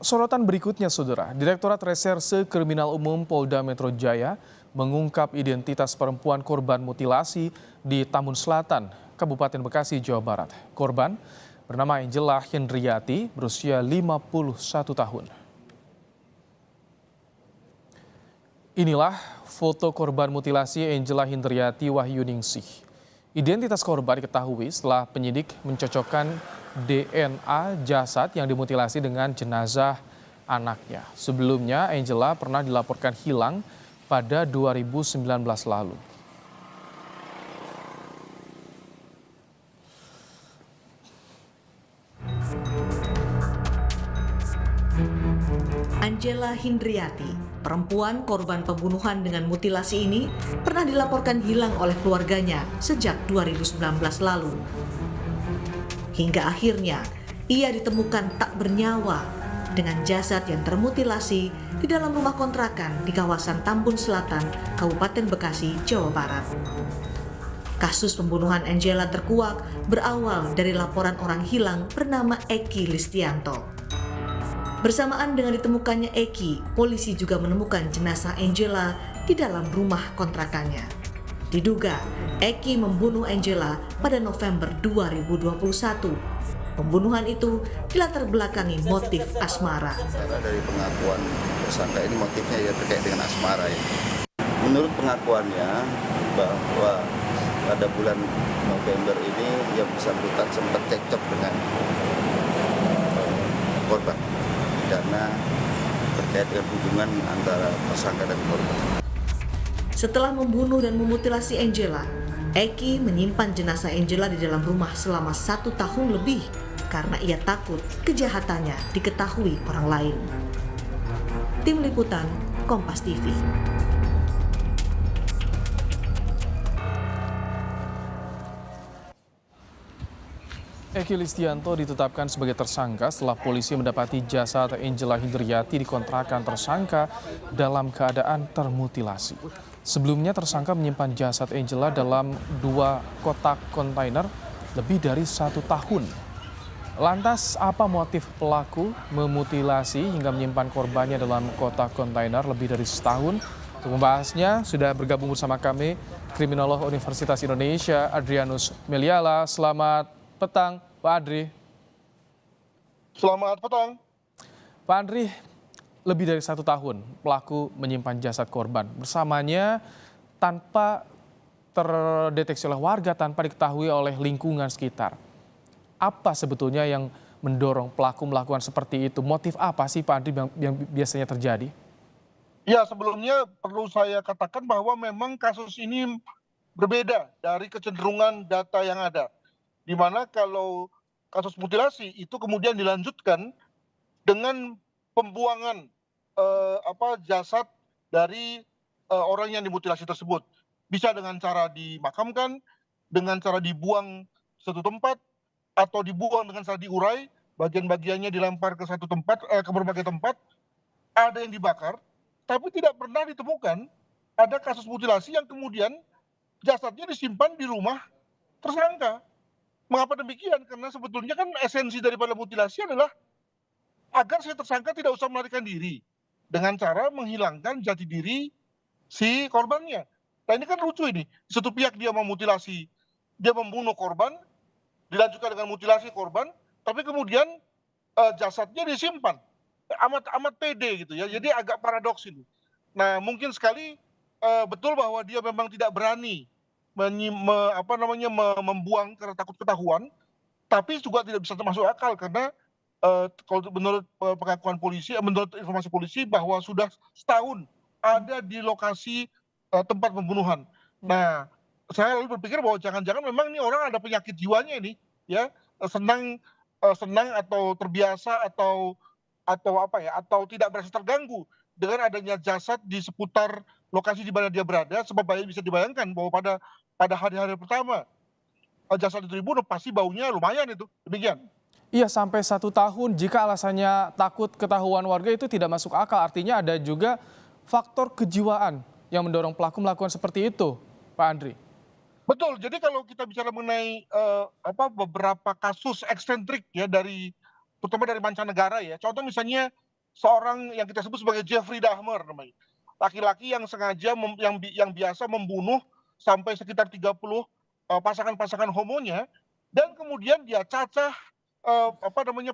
Sorotan berikutnya, Saudara. Direktorat Reserse Kriminal Umum Polda Metro Jaya mengungkap identitas perempuan korban mutilasi di Tambun Selatan, Kabupaten Bekasi, Jawa Barat. Korban bernama Angela Hendriati, berusia 51 tahun. Inilah foto korban mutilasi Angela Hendriati Wahyuningsih. Identitas korban diketahui setelah penyidik mencocokkan DNA jasad yang dimutilasi dengan jenazah anaknya. Sebelumnya, Angela pernah dilaporkan hilang pada 2019 lalu. Angela Hendriati, perempuan korban pembunuhan dengan mutilasi ini, pernah dilaporkan hilang oleh keluarganya sejak 2019 lalu. Hingga akhirnya, ia ditemukan tak bernyawa dengan jasad yang termutilasi di dalam rumah kontrakan di kawasan Tambun Selatan, Kabupaten Bekasi, Jawa Barat. Kasus pembunuhan Angela terkuak berawal dari laporan orang hilang bernama Eki Listianto. Bersamaan dengan ditemukannya Eki, polisi juga menemukan jenazah Angela di dalam rumah kontrakannya. Diduga, Eki membunuh Angela pada November 2021. Pembunuhan itu dilatar belakangi motif asmara. Karena dari pengakuan tersangka ini motifnya ya terkait dengan asmara ya. Menurut pengakuannya bahwa pada bulan November ini yang bersangkutan sempat cekcok dengan korban karena terkait dengan hubungan antara tersangka dan korban. Setelah membunuh dan memutilasi Angela, Eki menyimpan jenazah Angela di dalam rumah selama 1 tahun lebih karena ia takut kejahatannya diketahui orang lain. Tim Liputan, Kompas TV. Eki Listianto ditetapkan sebagai tersangka setelah polisi mendapati jasad Angela Hendriati di kontrakan tersangka dalam keadaan termutilasi. Sebelumnya tersangka menyimpan jasad Angela dalam 2 kotak kontainer lebih dari 1 tahun. Lantas apa motif pelaku memutilasi hingga menyimpan korbannya dalam kotak kontainer lebih dari setahun? Untuk membahasnya sudah bergabung bersama kami kriminolog Universitas Indonesia Adrianus Meliala. Selamat petang, Pak Adri. Selamat petang. Pak Adri, lebih dari 1 tahun pelaku menyimpan jasad korban bersamanya tanpa terdeteksi oleh warga, tanpa diketahui oleh lingkungan sekitar. Apa sebetulnya yang mendorong pelaku melakukan seperti itu? Motif apa sih Pak Adri yang biasanya terjadi? Ya, sebelumnya perlu saya katakan bahwa memang kasus ini berbeda dari kecenderungan data yang ada. Di mana kalau kasus mutilasi itu kemudian dilanjutkan dengan pembuangan jasad dari orang yang dimutilasi tersebut. Bisa dengan cara dimakamkan, dengan cara dibuang satu tempat, atau dibuang dengan cara diurai, bagian-bagiannya dilempar ke satu tempat, ke berbagai tempat, ada yang dibakar, tapi tidak pernah ditemukan ada kasus mutilasi yang kemudian jasadnya disimpan di rumah tersangka. Mengapa demikian? Karena sebetulnya kan esensi daripada mutilasi adalah agar si tersangka tidak usah melarikan diri dengan cara menghilangkan jati diri si korbannya. Nah ini kan lucu ini. Satu pihak dia memutilasi, dia membunuh korban, dilanjutkan dengan mutilasi korban, tapi kemudian jasadnya disimpan. Amat pede gitu ya. Jadi agak paradoks ini. Nah mungkin sekali betul bahwa dia memang tidak berani membuang karena takut ketahuan, tapi juga tidak bisa termasuk akal karena kalau menurut pengakuan polisi, menurut informasi polisi bahwa sudah setahun ada di lokasi tempat pembunuhan. Nah, saya lalu berpikir bahwa jangan-jangan memang ini orang ada penyakit jiwanya ini, ya senang atau terbiasa atau tidak merasa terganggu dengan adanya jasad di seputar lokasi di mana dia berada, sebab bisa dibayangkan bahwa pada hari-hari pertama jasad itu dibunuh pasti baunya lumayan itu, demikian. Iya, sampai 1 tahun jika alasannya takut ketahuan warga itu tidak masuk akal. Artinya ada juga faktor kejiwaan yang mendorong pelaku melakukan seperti itu, Pak Andri. Betul, jadi kalau kita bicara mengenai beberapa kasus eksentrik ya terutama dari mancanegara ya. Contoh misalnya seorang yang kita sebut sebagai Jeffrey Dahmer namanya. Laki-laki yang sengaja yang biasa membunuh sampai sekitar 30 pasangan-pasangan homonya, dan kemudian dia cacah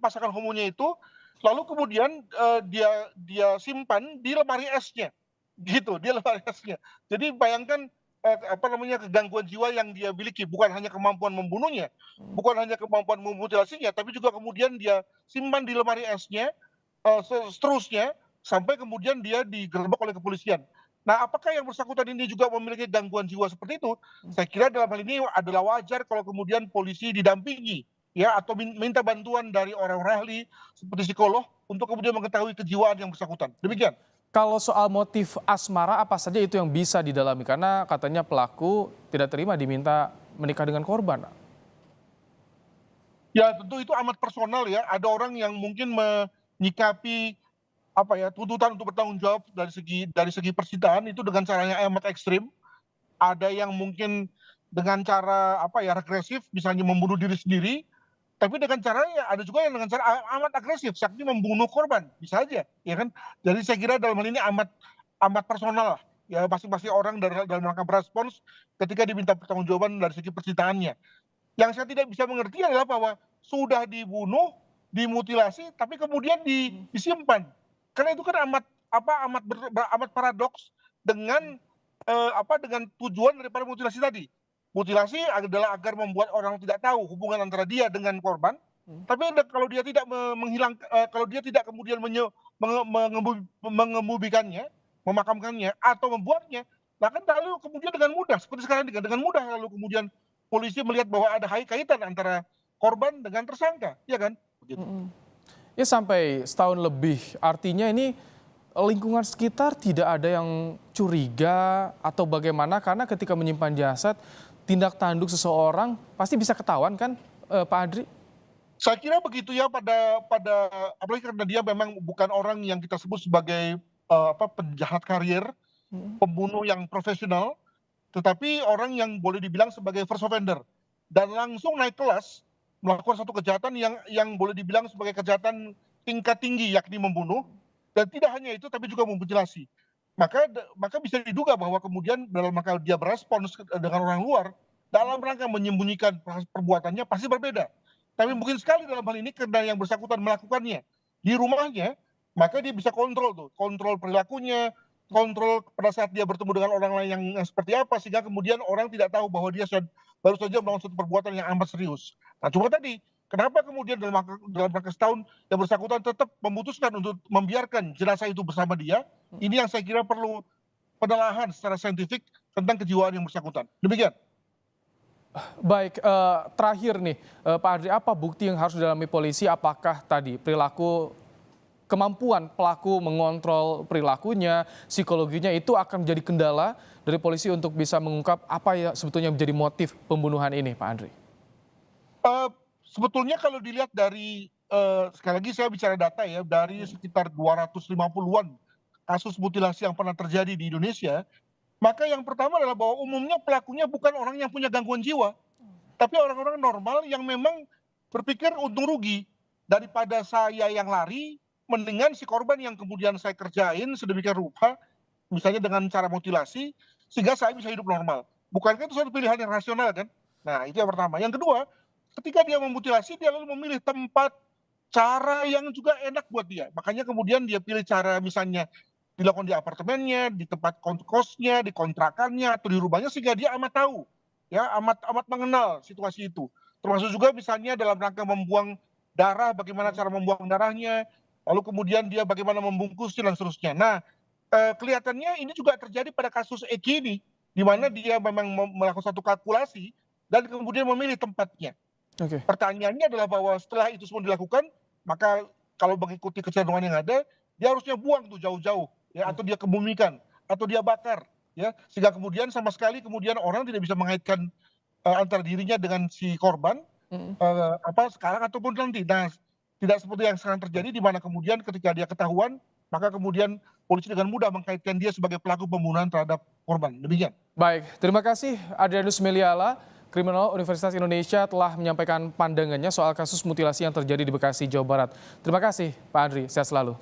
pasangan homonya itu, lalu kemudian dia simpan di lemari esnya, gitu, di lemari esnya. Jadi bayangkan kegangguan jiwa yang dia miliki, bukan hanya kemampuan membunuhnya, bukan hanya kemampuan memutilasinya, tapi juga kemudian dia simpan di lemari esnya, seterusnya sampai kemudian dia digerebek oleh kepolisian. Nah, apakah yang bersangkutan ini juga memiliki gangguan jiwa seperti itu? Saya kira dalam hal ini adalah wajar kalau kemudian polisi didampingi, ya, atau minta bantuan dari orang-orang ahli seperti psikolog untuk kemudian mengetahui kejiwaan yang bersangkutan. Demikian. Kalau soal motif asmara, apa saja itu yang bisa didalami? Karena katanya pelaku tidak terima diminta menikah dengan korban. Ya, tentu itu amat personal ya. Ada orang yang mungkin menyikapi tuntutan untuk bertanggung jawab dari segi persidangan itu dengan caranya amat ekstrim. Ada yang mungkin dengan cara regresif, misalnya membunuh diri sendiri. Tapi dengan cara, ya ada juga yang dengan cara amat agresif, yakni membunuh korban, bisa aja, ya kan. Jadi saya kira dalam hal ini amat personal lah, ya, masing-masing orang dalam rangka merespons ketika diminta pertanggungjawaban dari segi persidangannya. Yang saya tidak bisa mengerti adalah bahwa sudah dibunuh, dimutilasi, tapi kemudian disimpan. Karena itu kan amat paradoks dengan dengan tujuan daripada mutilasi tadi. Mutilasi adalah agar membuat orang tidak tahu hubungan antara dia dengan korban. Tapi kalau dia tidak kalau dia tidak kemudian mengemubikannya, memakamkannya atau membuatnya, nah kan lalu kemudian dengan mudah seperti sekarang dengan mudah lalu kemudian polisi melihat bahwa ada kaitan antara korban dengan tersangka, ya kan? Begitu. Ya, sampai setahun lebih, artinya ini lingkungan sekitar tidak ada yang curiga atau bagaimana, karena ketika menyimpan jasad, tindak tanduk seseorang pasti bisa ketahuan kan, Pak Adri? Saya kira begitu ya, apalagi karena dia memang bukan orang yang kita sebut sebagai penjahat karir, pembunuh yang profesional, tetapi orang yang boleh dibilang sebagai first offender dan langsung naik kelas melakukan satu kejahatan yang boleh dibilang sebagai kejahatan tingkat tinggi, yakni membunuh, dan tidak hanya itu tapi juga memutilasi. Maka bisa diduga bahwa kemudian dalam rangka dia berespons dengan orang luar, dalam rangka menyembunyikan perbuatannya pasti berbeda. Tapi mungkin sekali dalam hal ini karena yang bersangkutan melakukannya di rumahnya, maka dia bisa kontrol perilakunya, kontrol pada saat dia bertemu dengan orang lain yang seperti apa, sehingga kemudian orang tidak tahu bahwa dia baru saja melakukan suatu perbuatan yang amat serius. Nah, cuma tadi, kenapa kemudian dalam rangka setahun yang bersangkutan tetap memutuskan untuk membiarkan jenazah itu bersama dia? Ini yang saya kira perlu penelaahan secara saintifik tentang kejiwaan yang bersangkutan. Demikian. Baik, terakhir nih Pak Adri, apa bukti yang harus didalami polisi? Apakah tadi kemampuan pelaku mengontrol perilakunya, psikologinya itu akan menjadi kendala dari polisi untuk bisa mengungkap apa ya sebetulnya menjadi motif pembunuhan ini, Pak Adri? Sebetulnya kalau dilihat dari, sekali lagi saya bicara data ya, dari sekitar 250-an kasus mutilasi yang pernah terjadi di Indonesia, maka yang pertama adalah bahwa umumnya pelakunya bukan orang yang punya gangguan jiwa, tapi orang-orang normal yang memang berpikir untung rugi. Daripada saya yang lari, mendingan si korban yang kemudian saya kerjain sedemikian rupa, misalnya dengan cara mutilasi, sehingga saya bisa hidup normal. Bukankah itu suatu pilihan yang rasional kan? Nah, itu yang pertama. Yang kedua, ketika dia memutilasi, dia lalu memilih tempat, cara yang juga enak buat dia. Makanya kemudian dia pilih cara misalnya dilakukan di apartemennya, di tempat kosnya, di kontrakannya, atau di rumahnya, sehingga dia amat tahu, ya, amat mengenal situasi itu. Termasuk juga misalnya dalam rangka membuang darah, bagaimana cara membuang darahnya, lalu kemudian dia bagaimana membungkusnya dan seterusnya. Nah, kelihatannya ini juga terjadi pada kasus Eki ini, di mana dia memang melakukan satu kalkulasi dan kemudian memilih tempatnya. Okay. Pertanyaannya adalah bahwa setelah itu semua dilakukan, maka kalau mengikuti kecenderungan yang ada, dia harusnya buang tuh jauh-jauh, ya, atau dia kebumikan, atau dia bakar, ya, sehingga kemudian sama sekali kemudian orang tidak bisa mengaitkan antara dirinya dengan si korban, sekarang ataupun nanti. Nah, tidak seperti yang sekarang terjadi, di mana kemudian ketika dia ketahuan, maka kemudian polisi dengan mudah mengkaitkan dia sebagai pelaku pembunuhan terhadap korban. Demikian. Baik, terima kasih Adrianus Meliala, Kriminolog Universitas Indonesia, telah menyampaikan pandangannya soal kasus mutilasi yang terjadi di Bekasi, Jawa Barat. Terima kasih Pak Adri, sehat selalu.